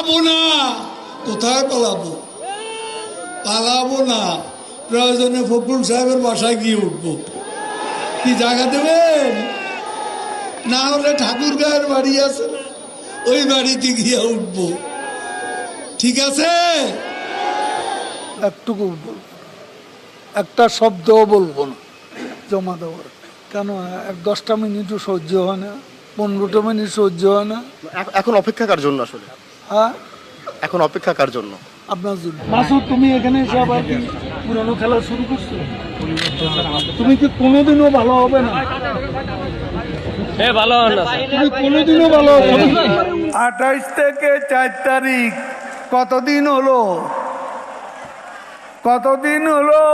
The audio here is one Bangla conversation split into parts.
পালাবো না। কোথায় পালাবো? পালাবো না, প্রয়োজনে ফখরুল সাহেবের বাসায় গিয়ে উঠবো। কি জায়গা দেবেন? না হলে ঠাকুর গায়ের বাড়ি আছে, ওই বাড়িতে গিয়ে উঠবো। ঠিক আছে? একটুকু একটা শব্দও বলবো না জমা দেওয়ার। কেন 10টা মিনিটও সহ্য হয় না, 15টা মিনিট সহ্য হয় না। এখন অপেক্ষা কার জন্য আসলে? হ্যাঁ, এখন অপেক্ষা কার জন্য? আপনার জন্য। মাসুদ, তুমি এখানে এসে আবার কি পুরানো খেলা শুরু করছো? তুমি কি কোনোদিনও ভালো হবে না? ভালো হন না তুমি কোনোদিনও ভালো হবে না। 28 থেকে 4 তারিখ কতদিন হলো? কতদিন হলো?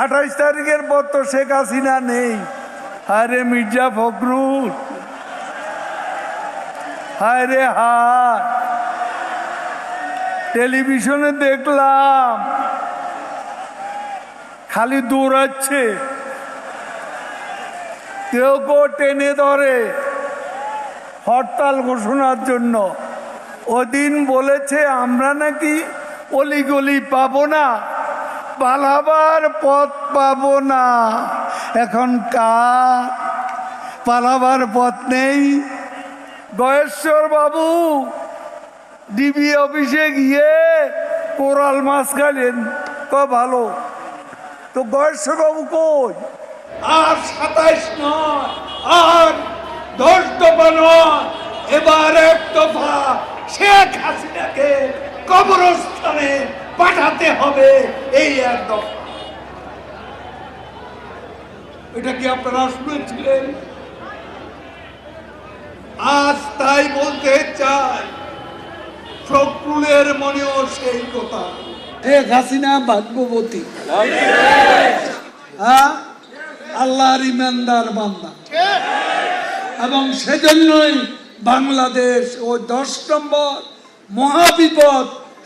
28 তারিখের পর তো শেখ হাসিনা নেই। আরে মির্জা ফখরুল, হায় রে হায়, টেলিভিশনে দেখলাম খালি দৌড়াচ্ছে, কেউ কেউ টেনে ধরে হরতাল ঘোষণার জন্য। ওদিন বলেছে আমরা নাকি অলিগলি পাবো না, পালাবার পথ পাবো না। এখন কার পালাবার পথ নেই? গয়েশ্বর বাবু ডিবি অফিসে গিয়ে কোরাল মাছ খাইলেন, ভালো তো। গয়েশ্বর বাবু কই? আর 27 নয়, আর 10 দফা নয়, এবার 1 দফা শেখ হাসিনাকে কবরস্থানে পাঠাতে হবে। এই 1 দফা। এটা কি আপনারা শুনেছিলেন? আজ তাই বলতে চাই, ফখরুলের মনেও সেই কথা। শেখ হাসিনা ভাগ্যবতী, আল্লাহর ইমানদার বান্দা, এবং সেজন্যই বাংলাদেশ ওই 10 নম্বর মহাবিপদ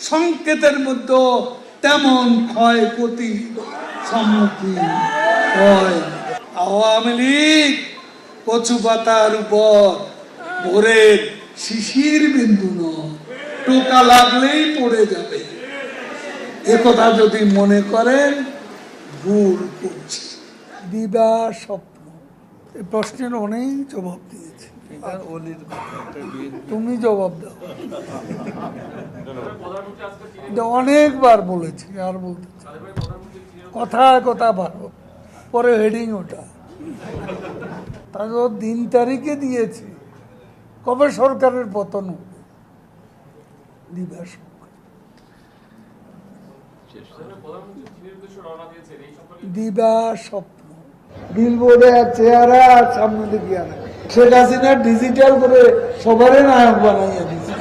সংকেতের মধ্যে তেমন ক্ষয়ক্ষতি সম্মুখীন হয়। আওয়ামী লীগ কচু পাতার উপর ভোরের শিশির বিন্দু নয়, টোকা লাগলেই পড়ে যাবে। একথা যদি মনে করেন ভুল করছি। দিবা স্বপ্ন, এই প্রশ্নের অনেক জবাব দিয়েছে, তুমি জবাব দাও। অনেকবার বলেছি, আর বলতে কথায় কথা ভালো, পরে হেডিং ওটা তারপর দিন তারিখে দিয়েছি কবে সরকারের পতন হবে। দিবা দিবা স্বপ্ন, বিলবোর্ডে চেহারা সামনে দিকে আনে। শেখ হাসিনা ডিজিটাল করে সবারই নায়ক বানাইয়া দিচ্ছে।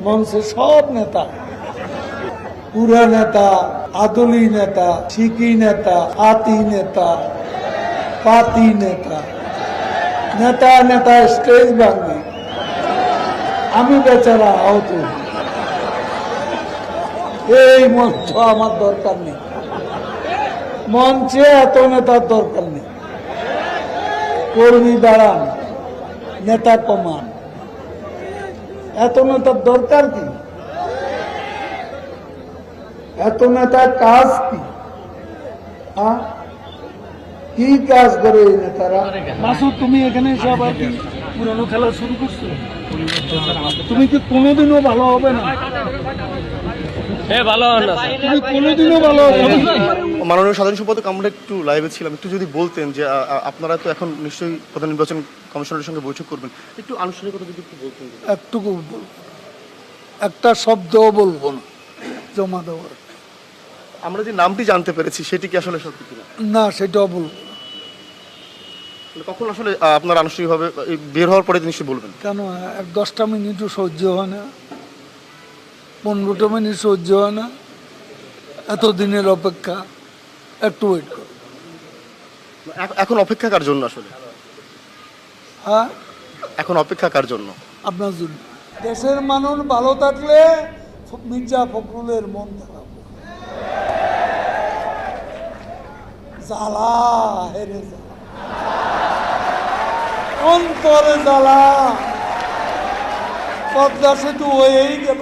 মঞ্চে সব নেতা, পুরা নেতা, আদলি নেতা, শিকি নেতা, আতি নেতা, পাতি নেতা, নেতা নেতা স্টেজ ভাঙি, আমি বেচারা আহত। এই মঞ্চ আমার দরকার নেই, মঞ্চে এত নেতার দরকার নেই। কর্মী বাড়ান, নেতা কমান, এত নেতার দরকার কি? এত নেতার কাজ কি? কি কাজ করে এই নেতারা? মাসুদ, তুমি এখানে এসে আবার কি পুরানো খেলা শুরু করছো? তুমি কি কোনোদিনও ভালো হবে না? ভালো হন না তুমি কোনোদিনও ভালো হবে না। মাননীয় সাধারণ সম্পাদক, আমরা একটু লাইভে ছিলাম, একটু যদি বলতেন যে আপনারা তো এখন নিশ্চয়ই প্রধান নির্বাচন কমিশনারের সঙ্গে বৈঠক করবেন, একটু আনুষ্ঠানিকতা যদি একটু বলতেন। একটুকু একটা শব্দও বলবো না জমা দেওয়ার। আমরা যে নামটি জানতে পেরেছি সেটি কি আসলে সত্যি কিনা? না, সেটাও বলবো। কখন আসলে আপনার আনুষ্ঠানিকভাবে বের হওয়ার পরে নিশ্চয়ই বলবেন? কেন 10টা মিনিটও সহ্য হয় না, 15টা মিনিট সহ্য হয় না? এতদিনের অপেক্ষা, একটু ওয়েট করো। এখন অপেক্ষা কার জন্য আসলে? হ্যাঁ, এখন অপেক্ষা কার জন্য? আপনার জন্য। দেশের মানুষ ভালো থাকলে মির্জা ফখরুলের মন খারাপ, জ্বালা হেরে জ্বালা, অন্তরে জ্বালা। পদ্মা সেতু হয়েই গেল,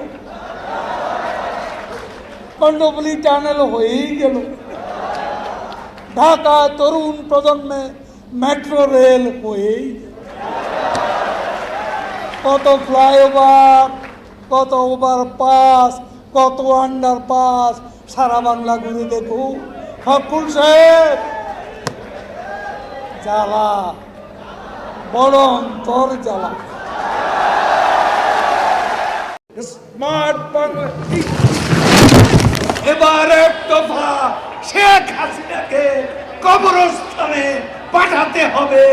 কর্ণফুলী টানেল হয়েই গেল, ঢাকা তরুণ প্রজন্মে মেট্রো রেল হয়েই গেল। কত ফ্লাইওভার, কত ওভারপাস, কত আন্ডারপাস, সারা বাংলা ঘুরে দেখুন। ফখরুল সাহেব, জ্বালা, বড় অন্তর জ্বালা। স্মার্ট বাংলা এবার এক দফা শেখ হাসিনাকে কবরস্থানে পাঠাতে হবে।